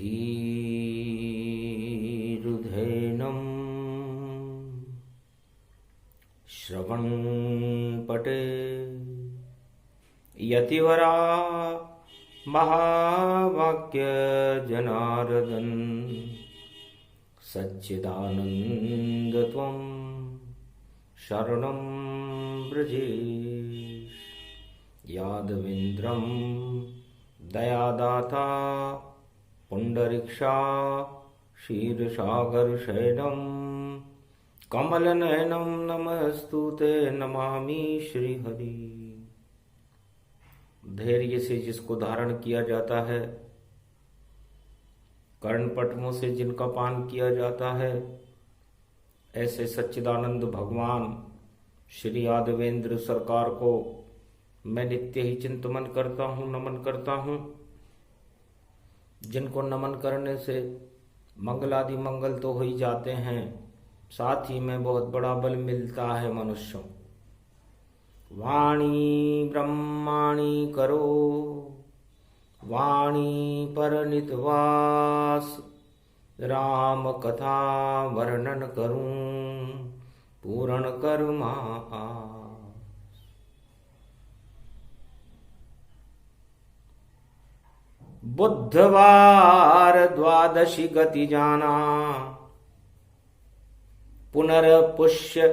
धीरुधैनं श्रवणपटे यतिवरा महावाक्य जनार्दन सच्चिदानंद त्वं शरणं व्रजेश। यादवेन्द्रं दयादाता पुंडरीक्षा क्षीरसागरशयनं कमलनयनं नमस्तुते नमामि श्रीहरि। धैर्य से जिसको धारण किया जाता है, कर्णपटमों से जिनका पान किया जाता है, ऐसे सच्चिदानंद भगवान श्री यादवेंद्र सरकार को मैं नित्य ही चिंतन करता हूँ, नमन करता हूँ। जिनको नमन करने से मंगलादि मंगल तो हो ही जाते हैं, साथ ही में बहुत बड़ा बल मिलता है मनुष्यों। वाणी ब्रह्माणी करो वाणी पर नितवास, राम कथा वर्णन करूं पूर्ण कर्मा। बुधवार द्वादशी गति जाना, पुनर्पुष्य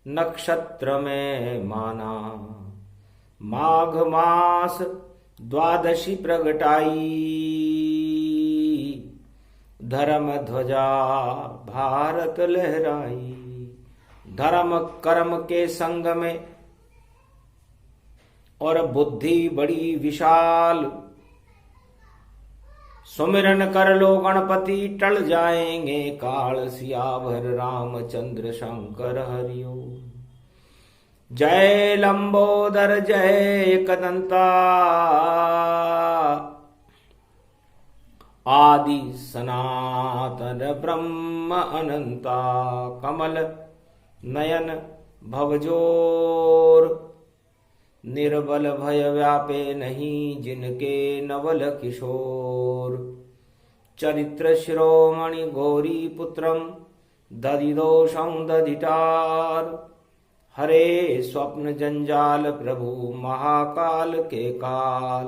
नक्षत्र में माना। माघ मास द्वादशी प्रगटाई, धर्म ध्वजा भारत लहराई। धर्म कर्म के संग में और बुद्धि बड़ी विशाल, सुमिरन कर लो गणपति टल जाएंगे काल। सियावर रामचंद्र शंकर हरिओ। जय लंबोदर जय एकदंता, आदि सनातन ब्रह्म अनंता। कमल नयन भवजोर, निर्बल भय व्यापे नहीं जिनके नवल किशोर। चरित्र शिरोमणि गौरी पुत्रम, दधिदोषं दधिटार। हरे स्वप्न जंजाल प्रभु महाकाल के काल।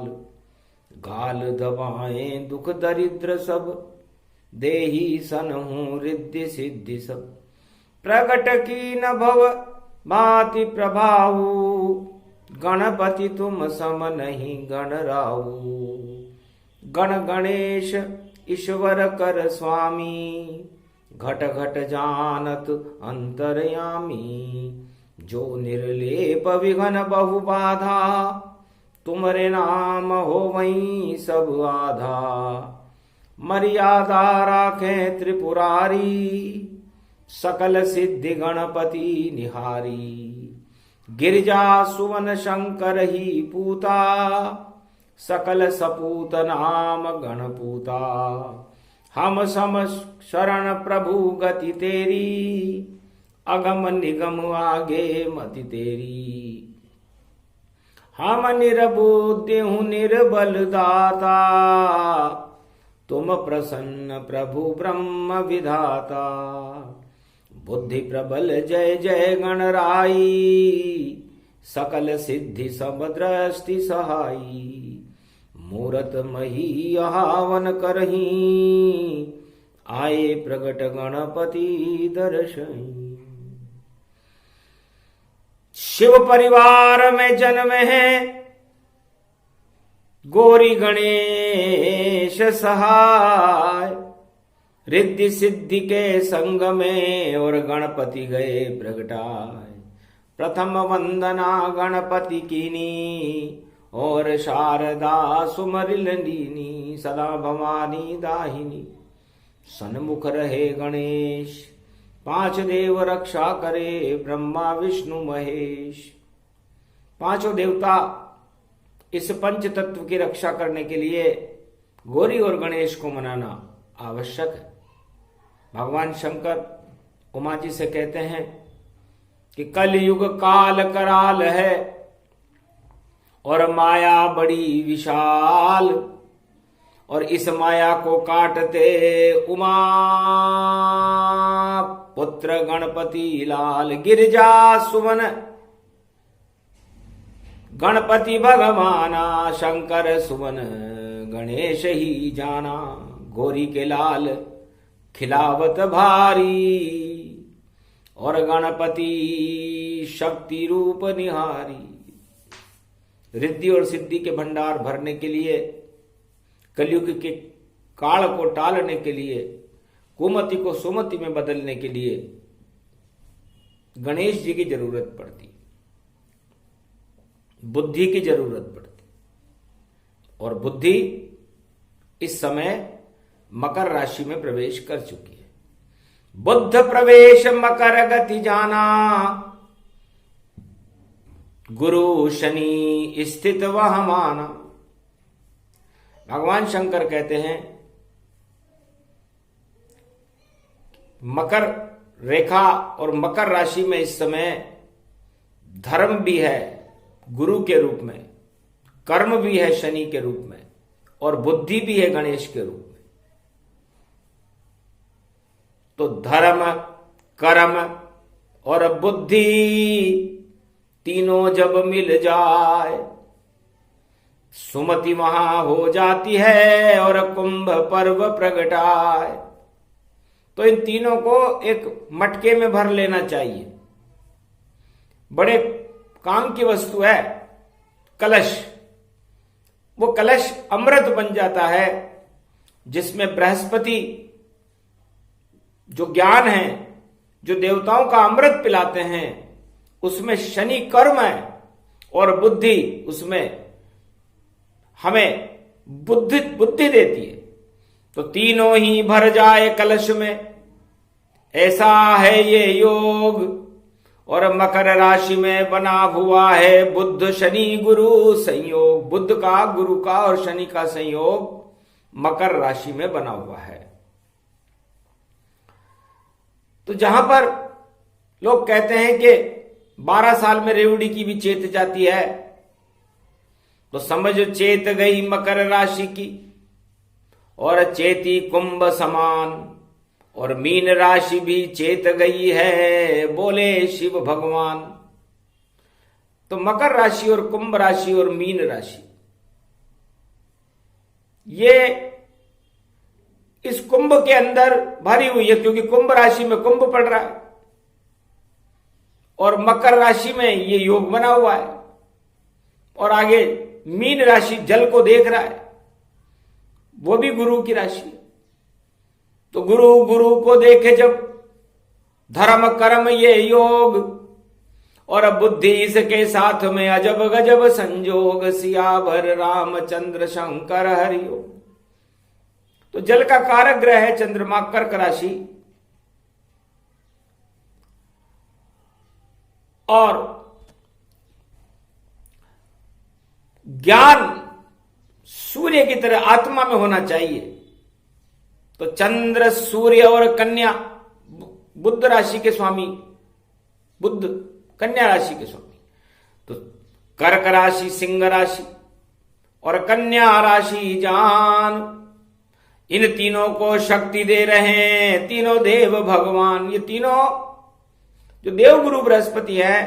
गाल दबाएं दुख दरिद्र सब, देही सनहु रिद्धि सिद्धि सब। प्रगट की न भव भांति प्रभाऊ, गणपति तुम सम नहीं गणराऊ। गण गणेश ईश्वर कर स्वामी, घट घट जानत अंतर्यामी। जो निर्लेप विघन बहु बाधा, तुमरे नाम हो वहीं सब आधा। मर्यादा राखें त्रिपुरारी, सकल सिद्धि गणपति निहारी। गिरिजा सुवन शंकर ही पूता, सकल सपूत नाम गणपूता। हम सम शरण प्रभु गति तेरी, अगम निगम आगे मति तेरी। हम निर्बुद्धि हूँ निर्बल दाता, तुम प्रसन्न प्रभु ब्रह्म विधाता। बुद्धि प्रबल जय जय गणराई, सकल सिद्धि सब दृष्टि सहाई। मूरत मही आवन करही, आए प्रगट गणपति दर्शई। शिव परिवार में जन्म है गौरी गणेश सहाय। रिद्धि सिद्धि के संग में और गणपति गए प्रगटाए। प्रथम वंदना गणपति कीनी, और शारदा सुमरिल लीनी। सदा भवानी दाहिनी सन्मुख रहे गणेश, पांच देव रक्षा करे ब्रह्मा विष्णु महेश। पांचों देवता इस पंच तत्व की रक्षा करने के लिए गौरी और गणेश को मनाना आवश्यक है। भगवान शंकर उमा जी से कहते हैं कि कलयुग काल कराल है और माया बड़ी विशाल, और इस माया को काटते उमा पुत्र गणपति लाल। गिरिजा सुमन गणपति भगवाना, शंकर सुमन गणेश ही जाना। गोरी के लाल खिलावत भारी, और गणपति शक्ति रूप निहारी। रिद्धि और सिद्धि के भंडार भरने के लिए, कलयुग के काल को टालने के लिए, कुमति को सुमति में बदलने के लिए गणेश जी की जरूरत पड़ती, बुद्धि की जरूरत पड़ती। और बुद्धि इस समय मकर राशि में प्रवेश कर चुकी है। बुद्ध प्रवेश मकर गति जाना, गुरु शनि स्थित वह माना। भगवान शंकर कहते हैं मकर रेखा और मकर राशि में इस समय धर्म भी है गुरु के रूप में, कर्म भी है शनि के रूप में, और बुद्धि भी है गणेश के रूप में। तो धर्म, कर्म और बुद्धि तीनों जब मिल जाए, सुमति वहां हो जाती है और कुंभ पर्व प्रगटाए। तो इन तीनों को एक मटके में भर लेना चाहिए। बड़े काम की वस्तु है कलश। वो कलश अमृत बन जाता है, जिसमें बृहस्पति जो ज्ञान है, जो देवताओं का अमृत पिलाते हैं, उसमें शनि कर्म है, और बुद्धि उसमें हमें बुद्धि देती है। तो तीनों ही भर जाए कलश में, ऐसा है ये योग। और मकर राशि में बना हुआ है बुद्ध शनि गुरु संयोग। बुद्ध का, गुरु का और शनि का संयोग मकर राशि में बना हुआ है। तो जहां पर लोग कहते हैं कि 12 साल में रेवड़ी की भी चेत जाती है, तो समझो चेत गई मकर राशि की, और चेती कुंभ समान। और मीन राशि भी चेत गई है, बोले शिव भगवान। तो मकर राशि और कुंभ राशि और मीन राशि, ये इस कुंभ के अंदर भरी हुई है, क्योंकि कुंभ राशि में कुंभ पड़ रहा है, और मकर राशि में ये योग बना हुआ है। और आगे मीन राशि जल को देख रहा है, वो भी गुरु की राशि है। तो गुरु को देखे जब धर्म कर्म ये योग, और बुद्धि इसके साथ में अजब गजब संजोग। सियावर रामचंद्र शंकर हरिओ। तो जल का कारक ग्रह है चंद्रमा, कर्क राशि। और ज्ञान सूर्य की तरह आत्मा में होना चाहिए। तो चंद्र, सूर्य और कन्या बुध राशि के स्वामी, बुध कन्या राशि के स्वामी। तो कर्क राशि सिंह राशि और कन्या राशि जान, इन तीनों को शक्ति दे रहे हैं तीनों देव भगवान। ये तीनों जो देव गुरु बृहस्पति है,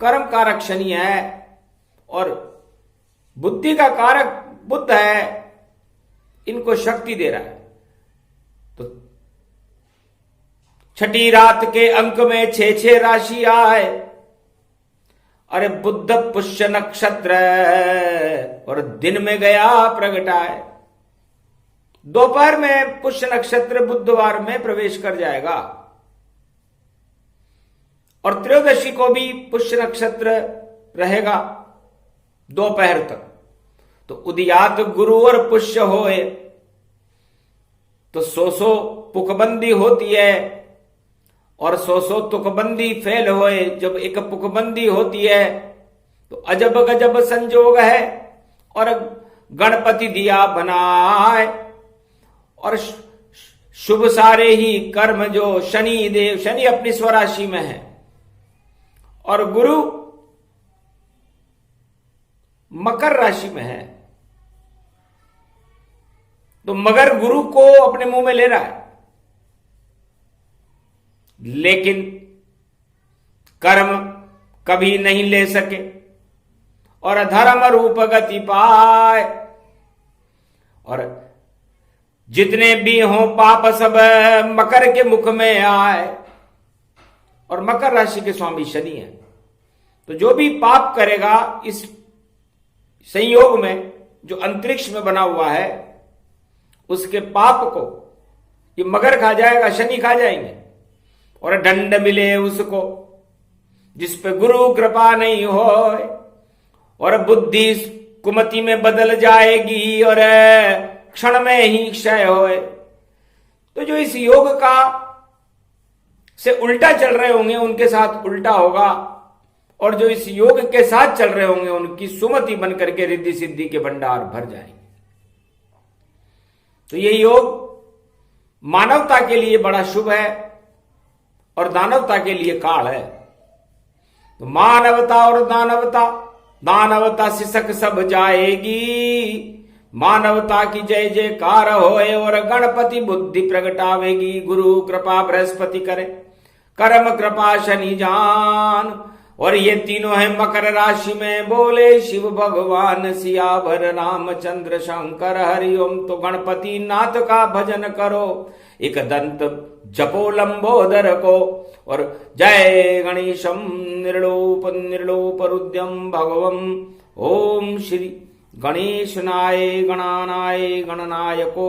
कर्म कारक शनि है, और बुद्धि का कारक बुद्ध है, इनको शक्ति दे रहा है। तो छठी रात के अंक में 6 राशि आए। अरे बुद्ध पुष्य नक्षत्र, और दिन में गया प्रगटाए। दोपहर में पुष्य नक्षत्र बुधवार में प्रवेश कर जाएगा, और त्रयोदशी को भी पुष्य नक्षत्र रहेगा दोपहर तक। तो उदयात गुरु और पुष्य होए, तो 100 पुकबंदी होती है, और 100 तुकबंदी फेल होए। जब एक पुकबंदी होती है तो अजब गजब संजोग है, और गणपति दिया बनाए। और शुभ सारे ही कर्म जो शनि देव, शनि अपनी स्वराशि में है, और गुरु मकर राशि में है। तो मगर गुरु को अपने मुंह में ले रहा है, लेकिन कर्म कभी नहीं ले सके और धर्म रूप गति पाए। और जितने भी हों पाप सब मकर के मुख में आए। और मकर राशि के स्वामी शनि है, तो जो भी पाप करेगा इस संयोग में जो अंतरिक्ष में बना हुआ है, उसके पाप को ये मगर खा जाएगा, शनि खा जाएंगे। और दंड मिले उसको जिस पे गुरु कृपा नहीं हो, और बुद्धि कुमति में बदल जाएगी और क्षण में ही क्षय होए। तो जो इस योग का से उल्टा चल रहे होंगे उनके साथ उल्टा होगा, और जो इस योग के साथ चल रहे होंगे उनकी सुमति बनकर के रिद्धि सिद्धि के भंडार भर जाएंगे। तो ये योग मानवता के लिए बड़ा शुभ है और दानवता के लिए काल है। तो मानवता और दानवता, दानवता सिसक सब जाएगी, मानवता की जय जयकार होए और गणपति बुद्धि प्रगटावेगी। गुरु कृपा बृहस्पति करे, कर्म कृपा शनि जान। और ये तीनों है मकर राशि में, बोले शिव भगवान सियावर रामचंद्र शंकर हरिओम। तो गणपति नाथ का भजन करो, एक दंत जपो लंबोदर को, और जय गणेशम निर्लोप निर्लोप रुद्यम भगवम। ओम श्री गणेशनाय गणानाय गणनायको,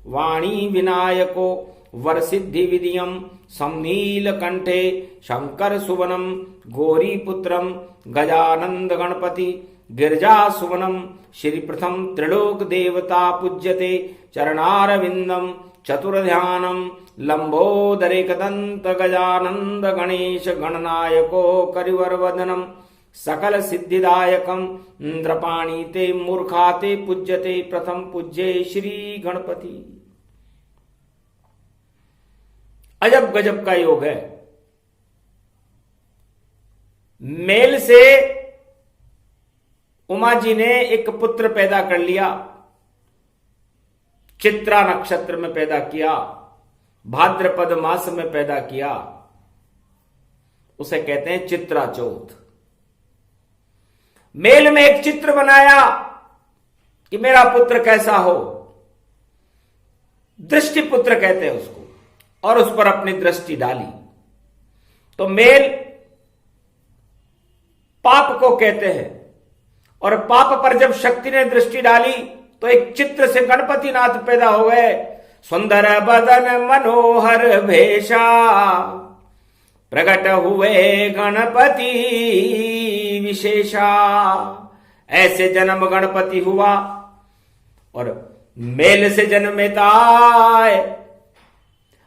वाणी विनायको वरसिद्धि विधियम, समनील कंठे शंकर सुवनम, गौरी पुत्रम गजानंद गणपति गिरजा सुवनम। श्री प्रथम त्रिलोक देवता पूज्यते, चरणारविंदम चतुर्ध्यानम, लंबोदरेकदंत गजानंद गणेश गणनायको करिवर वदनम, सकल सिद्धिदायकम इंद्रपाणी ते मूर्खाते पूज्यते। प्रथम पूज्ये श्री गणपति। अजब गजब का योग है। मेल से उमा जी ने एक पुत्र पैदा कर लिया, चित्रा नक्षत्र में पैदा किया, भाद्रपद मास में पैदा किया, उसे कहते हैं चित्रा चौथ। मेल में एक चित्र बनाया कि मेरा पुत्र कैसा हो, दृष्टि पुत्र कहते हैं उसको, और उस पर अपनी दृष्टि डाली। तो मेल पाप को कहते हैं, और पाप पर जब शक्ति ने दृष्टि डाली तो एक चित्र से गणपति नाथ पैदा हो गए। सुंदर बदन मनोहर भेषा, प्रकट हुए गणपति विशेषा। ऐसे जन्म गणपति हुआ, और मेल से जन्मेताय।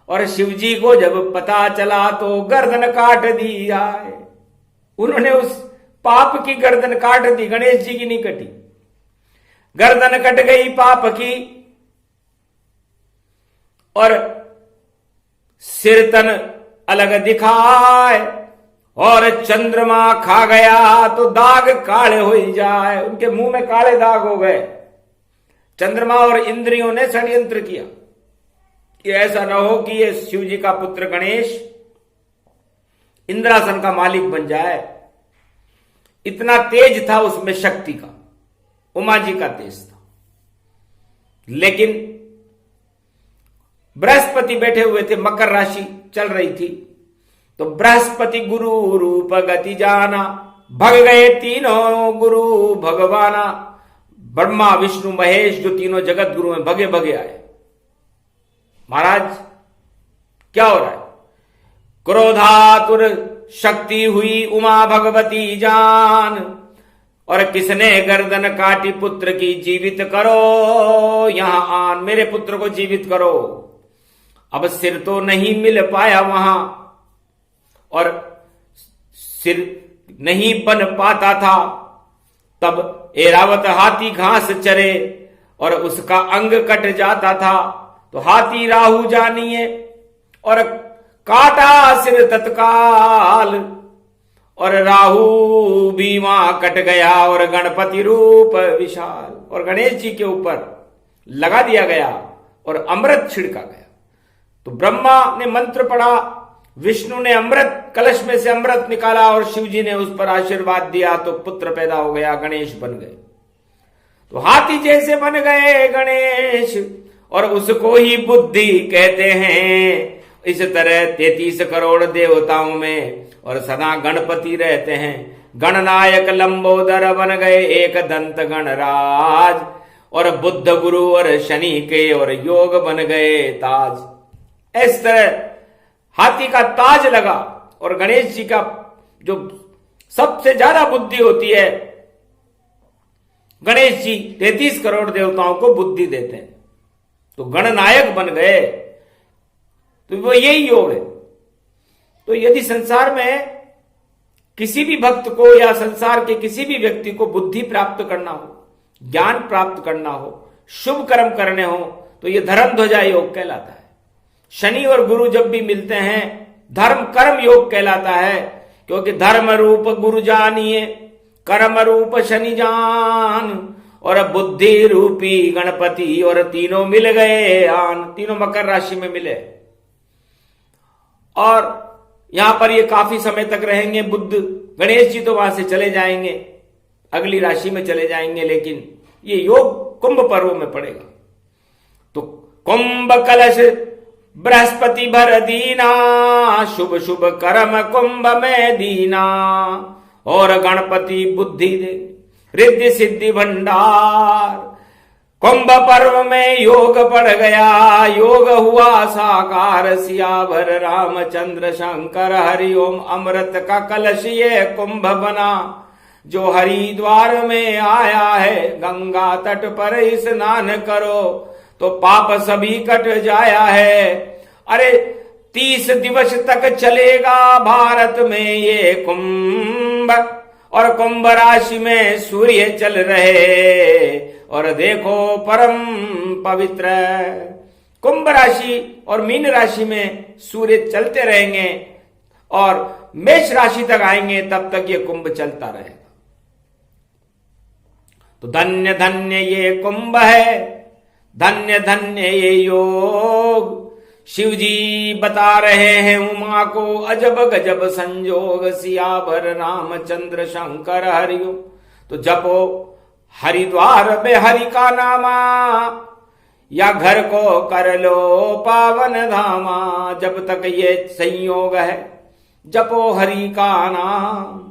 और शिवजी को जब पता चला तो गर्दन काट दी जाए। उन्होंने उस पाप की गर्दन काट दी, गणेश जी की नहीं कटी। गर्दन कट गई पाप की, और सिर तन अलग दिखाए, और चंद्रमा खा गया तो दाग काले हो ही जाए। उनके मुंह में काले दाग हो गए। चंद्रमा और इंद्रियों ने षड्यंत्र किया कि ऐसा न हो कि ये शिव जी का पुत्र गणेश इंद्रासन का मालिक बन जाए। इतना तेज था उसमें शक्ति का, उमा जी का तेज था। लेकिन बृहस्पति बैठे हुए थे, मकर राशि चल रही थी, तो बृहस्पति गुरु रूप गति जाना, भग गए तीनों गुरु भगवाना। ब्रह्मा विष्णु महेश जो तीनों जगत गुरु हैं, भगे भगे आए। महाराज क्या हो रहा है? क्रोधातुर शक्ति हुई उमा भगवती जान, और किसने गर्दन काटी पुत्र की, जीवित करो यहां आन, मेरे पुत्र को जीवित करो। अब सिर तो नहीं मिल पाया वहां, और सिर नहीं बन पाता था। तब एरावत हाथी घास चरे और उसका अंग कट जाता था, तो हाथी राहु जानिए और काटा सिर तत्काल, और राहु भी वहां कट गया, और गणपति रूप विशाल। और गणेश जी के ऊपर लगा दिया गया और अमृत छिड़का गया। तो ब्रह्मा ने मंत्र पढ़ा, विष्णु ने अमृत कलश में से अमृत निकाला और शिव जी ने उस पर आशीर्वाद दिया, तो पुत्र पैदा हो गया, गणेश बन गए। तो हाथी जैसे बन गए गणेश, और उसको ही बुद्धि कहते हैं। इस तरह 33 करोड़ देवताओं में और सदा गणपति रहते हैं। गणनायक लंबोदर बन गए एक दंत गणराज, और बुद्ध गुरु और शनि के और योग बन गए ताज। इस तरह हाथी का ताज लगा, और गणेश जी का जो सबसे ज्यादा बुद्धि होती है, गणेश जी 33 करोड़ देवताओं को बुद्धि देते हैं, तो गणनायक बन गए। तो वो यही योग है। तो यदि संसार में किसी भी भक्त को या संसार के किसी भी व्यक्ति को बुद्धि प्राप्त करना हो, ज्ञान प्राप्त करना हो, शुभ कर्म करने हो, तो ये धर्म ध्वजा योग कहलाता है। शनि और गुरु जब भी मिलते हैं, धर्म कर्म योग कहलाता है, क्योंकि धर्म रूप गुरु जानिए, कर्म रूप शनि जान, और बुद्धि रूपी गणपति, और तीनों मिल गए आन। तीनों मकर राशि में मिले, और यहां पर ये काफी समय तक रहेंगे बुद्ध। गणेश जी तो वहां से चले जाएंगे, अगली राशि में चले जाएंगे, लेकिन ये योग कुंभ पर्व में पड़ेगा। तो कुंभ कलश बृहस्पति भर दीना, शुभ शुभ कर्म कुंभ में दीना, और गणपति बुद्धि दे रिद्धि सिद्धि भंडार। कुंभ पर्व में योग पड़ गया, योग हुआ साकार, सियावर रामचंद्र शंकर हरिओम। अमृत का कलश ये कुंभ बना, जो हरिद्वार में आया है, गंगा तट पर स्नान करो तो पाप सभी कट जाया है। अरे 30 दिवस तक चलेगा भारत में ये कुंभ, और कुंभ राशि में सूर्य चल रहे, और देखो परम पवित्र। कुंभ राशि और मीन राशि में सूर्य चलते रहेंगे, और मेष राशि तक आएंगे, तब तक ये कुंभ चलता रहेगा। तो धन्य धन्य ये कुंभ है, धन्य धन्य ये योग। शिव जी बता रहे हैं उमा को अजब गजब संजोग, सियावर रामचंद्र शंकर हरिओ। तो जपो हरिद्वार में हरि का नामा, या घर को कर लो पावन धामा। जब तक ये संयोग है जपो हरि का नाम,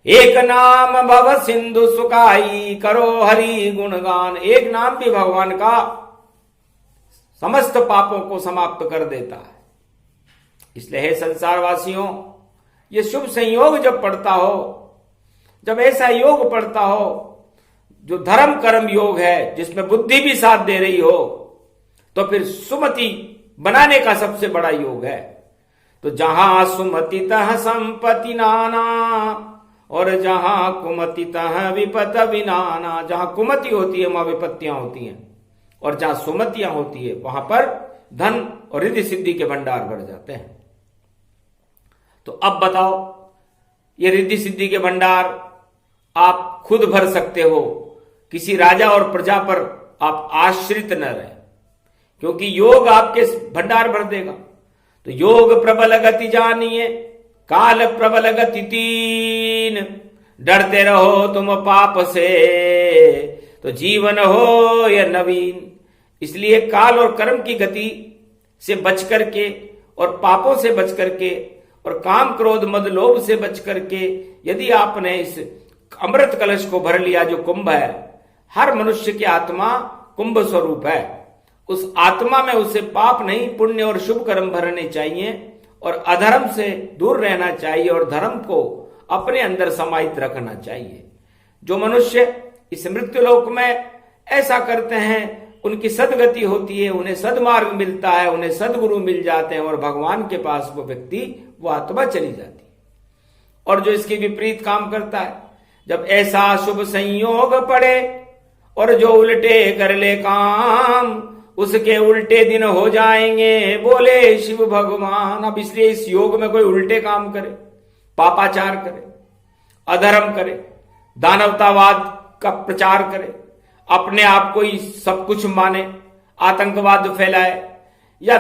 एक नाम भव सिंधु सुखाई, करो हरि गुणगान। एक नाम भी भगवान का समस्त पापों को समाप्त कर देता है। इसलिए हे संसारवासियों, ये शुभ संयोग जब पड़ता हो, जब ऐसा योग पड़ता हो जो धर्म कर्म योग है, जिसमें बुद्धि भी साथ दे रही हो, तो फिर सुमति बनाने का सबसे बड़ा योग है। तो जहां सुमति तह संपत्ति नाना, और जहां कुमति तह विपत विनाना। जहां कुमति होती है वहां विपत्तियां होती हैं, और जहां सुमतियां होती है वहां पर धन और रिद्धि सिद्धि के भंडार बढ़ जाते हैं। तो अब बताओ, ये रिद्धि सिद्धि के भंडार आप खुद भर सकते हो, किसी राजा और प्रजा पर आप आश्रित न रहे, क्योंकि योग आपके भंडार भर देगा। तो योग प्रबल गति जानिए, काल प्रबल गति तीन। डरते रहो तुम पाप से, तो जीवन हो यह नवीन। इसलिए काल और कर्म की गति से बच करके, और पापों से बच करके, और काम क्रोध मद लोभ से बच करके, यदि आपने इस अमृत कलश को भर लिया जो कुंभ है। हर मनुष्य की आत्मा कुंभ स्वरूप है। उस आत्मा में उसे पाप नहीं, पुण्य और शुभ कर्म भरने चाहिए, और अधर्म से दूर रहना चाहिए, और धर्म को अपने अंदर समाहित रखना चाहिए। जो मनुष्य इस मृत्युलोक में ऐसा करते हैं, उनकी सदगति होती है, उन्हें सदमार्ग मिलता है, उन्हें सदगुरु मिल जाते हैं, और भगवान के पास वो व्यक्ति, वो आत्मा चली जाती है। और जो इसके विपरीत काम करता है, जब ऐसा शुभ संयोग पड़े और जो उल्टे कर ले काम, उसके उल्टे दिन हो जाएंगे, बोले शिव भगवान। अब इसलिए इस योग में कोई उल्टे काम करे, पापाचार करे, अधर्म करे, दानवतावाद का प्रचार करे, अपने आप को ही सब कुछ माने, आतंकवाद फैलाए या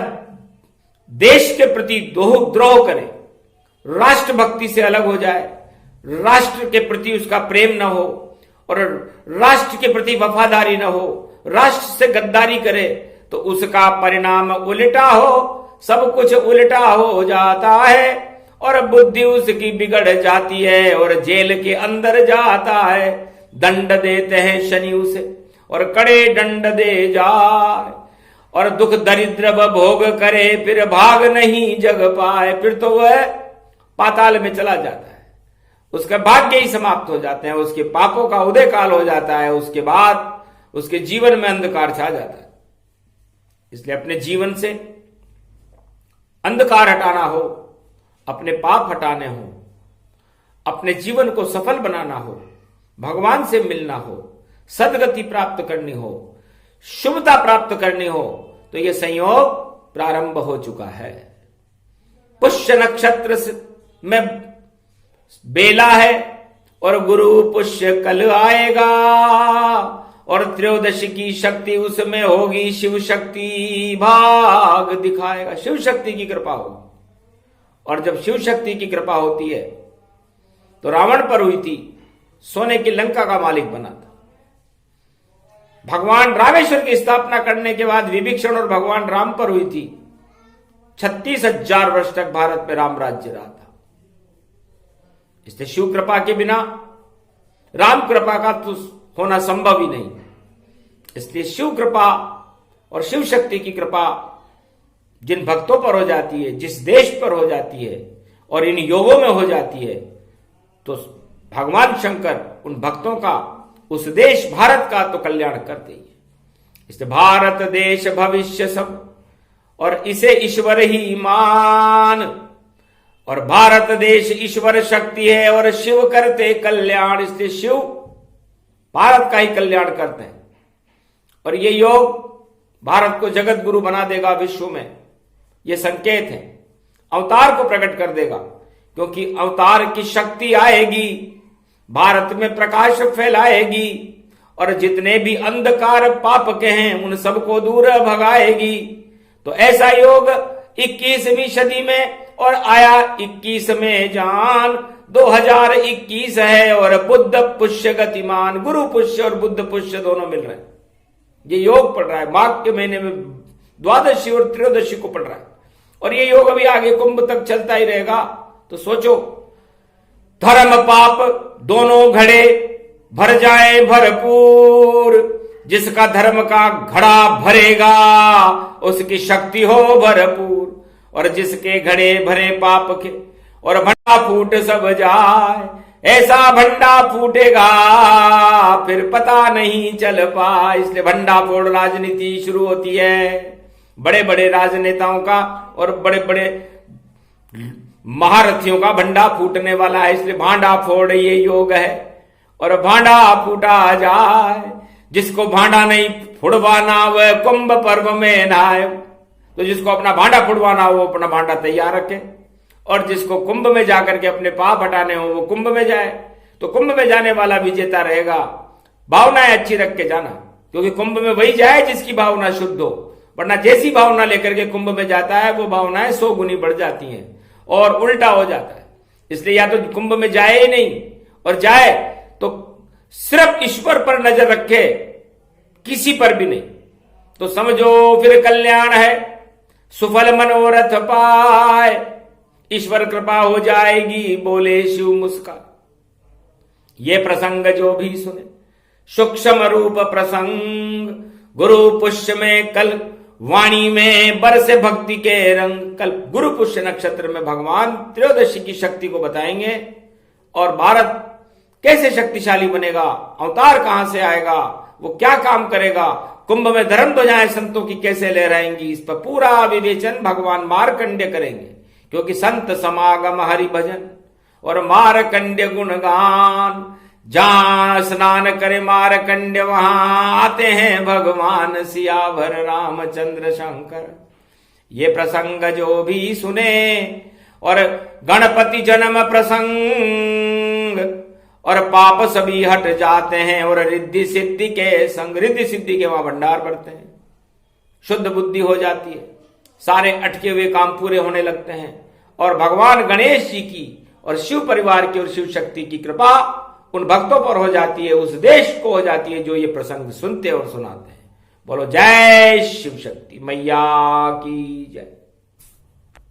देश के प्रति द्रोह करे, राष्ट्रभक्ति से अलग हो जाए, राष्ट्र के प्रति उसका प्रेम न हो और राष्ट्र के प्रति वफादारी न हो, राष्ट्र से गद्दारी करे, तो उसका परिणाम उल्टा हो, सब कुछ उल्टा हो जाता है और बुद्धि उसकी बिगड़ जाती है और जेल के अंदर जाता है। दंड देते हैं शनि उसे और कड़े दंड दे जाए और दुख दरिद्र भोग करे, फिर भाग नहीं जग पाए। फिर तो वह पाताल में चला जाता है, उसका भाग्य ही समाप्त हो जाते हैं, उसके पापों का उदय काल हो जाता है, उसके बाद उसके जीवन में अंधकार छा जाता है। इसलिए अपने जीवन से अंधकार हटाना हो, अपने पाप हटाने हो, अपने जीवन को सफल बनाना हो, भगवान से मिलना हो, सदगति प्राप्त करनी हो, शुभता प्राप्त करनी हो, तो यह संयोग प्रारंभ हो चुका है। पुष्य नक्षत्र में बेला है और गुरु पुष्य कल आएगा और त्रयोदशी की शक्ति उसमें होगी, शिव शक्ति भाग दिखाएगा, शिव शक्ति की कृपा होगी। और जब शिव शक्ति की कृपा होती है तो रावण पर हुई थी, सोने की लंका का मालिक बना था। भगवान रामेश्वर की स्थापना करने के बाद विभीषण और भगवान राम पर हुई थी। 36,000 वर्ष तक भारत में राम राज्य रहा था। इसलिए शिव कृपा के बिना राम कृपा का तो होना संभव ही नहीं। इसलिए शिव कृपा और शिव शक्ति की कृपा जिन भक्तों पर हो जाती है, जिस देश पर हो जाती है और इन योगों में हो जाती है, तो भगवान शंकर उन भक्तों का, उस देश भारत का तो कल्याण करते ही। इसलिए भारत देश भविष्य सब और इसे ईश्वर ही मान, और भारत देश ईश्वर शक्ति है और शिव करते कल्याण। इसलिए शिव भारत का ही कल्याण करते हैं और ये योग भारत को जगत गुरु बना देगा विश्व में। ये संकेत है, अवतार को प्रकट कर देगा, क्योंकि अवतार की शक्ति आएगी, भारत में प्रकाश फैलाएगी और जितने भी अंधकार पाप के हैं उन सबको दूर भगाएगी। तो ऐसा योग 21वीं सदी में और आया 21 में जान 2021 है और बुद्ध पुष्य गतिमान, गुरु पुष्य और बुद्ध पुष्य दोनों मिल रहे हैं। ये योग पढ़ रहा है, माघ के महीने में द्वादशी और त्रयोदशी को पढ़ रहा है और ये योग अभी आगे कुंभ तक चलता ही रहेगा। तो सोचो, धर्म पाप दोनों घड़े भर जाए भरपूर, जिसका धर्म का घड़ा भरेगा उसकी शक्ति हो भरपूर, और जिसके घड़े भरे पाप के और भंडा फूट सब जाए, ऐसा भंडा फूटेगा फिर पता नहीं चल पाए। इसलिए भंडा फोड़ राजनीति शुरू होती है, बड़े बड़े राजनेताओं का और बड़े बड़े महारथियों का भंडा फूटने वाला है। इसलिए भांडा फोड़ ये योग है और भांडा फूटा जाए। जिसको भांडा नहीं फुड़वाना वह कुंभ पर्व में नहाए। तो जिसको अपना भांडा फुड़वाना हो वो अपना भांडा तैयार रखे, और जिसको कुंभ में जाकर के अपने पाप हटाने हो वो कुंभ में जाए। तो कुंभ में जाने वाला विजेता रहेगा। भावनाएं अच्छी रख के जाना, क्योंकि कुंभ में वही जाए जिसकी भावना शुद्ध हो, वरना जैसी भावना लेकर के कुंभ में जाता है वो भावनाएं 100 गुनी बढ़ जाती हैं और उल्टा हो जाता है। इसलिए या तो कुंभ में जाए ही नहीं, और जाए तो सिर्फ ईश्वर पर नजर रखे, किसी पर भी नहीं, तो समझो फिर कल्याण है, सुफल मनोरथ पाए, ईश्वर कृपा हो जाएगी, बोले शिव मुस्कान। ये प्रसंग जो भी सुने, सूक्ष्म रूप प्रसंग, गुरु पुष्य में कल वाणी में बरसे भक्ति के रंग। कल गुरु पुष्य नक्षत्र में भगवान त्रयोदशी की शक्ति को बताएंगे और भारत कैसे शक्तिशाली बनेगा, अवतार कहां से आएगा, वो क्या काम करेगा, कुंभ में धर्म ध्वजाएं संतों की कैसे लहराएंगी, इस पर पूरा विवेचन भगवान मार्कंड्य करेंगे। क्योंकि संत समागम हरि भजन और मार्कंड्य गुणगान, जहां स्नान करे मार्कंड्य वहां आते हैं भगवान सियावर रामचंद्र शंकर। ये प्रसंग जो भी सुने और गणपति जन्म प्रसंग और पाप सभी हट जाते हैं और रिद्धि सिद्धि के संग, रिद्धि सिद्धि के वहां भंडार बढ़ते हैं, शुद्ध बुद्धि हो जाती है, सारे अटके हुए काम पूरे होने लगते हैं और भगवान गणेश जी की और शिव परिवार की और शिव शक्ति की कृपा उन भक्तों पर हो जाती है, उस देश को हो जाती है जो ये प्रसंग सुनते और सुनाते हैं। बोलो जय शिव शक्ति मैया की जय।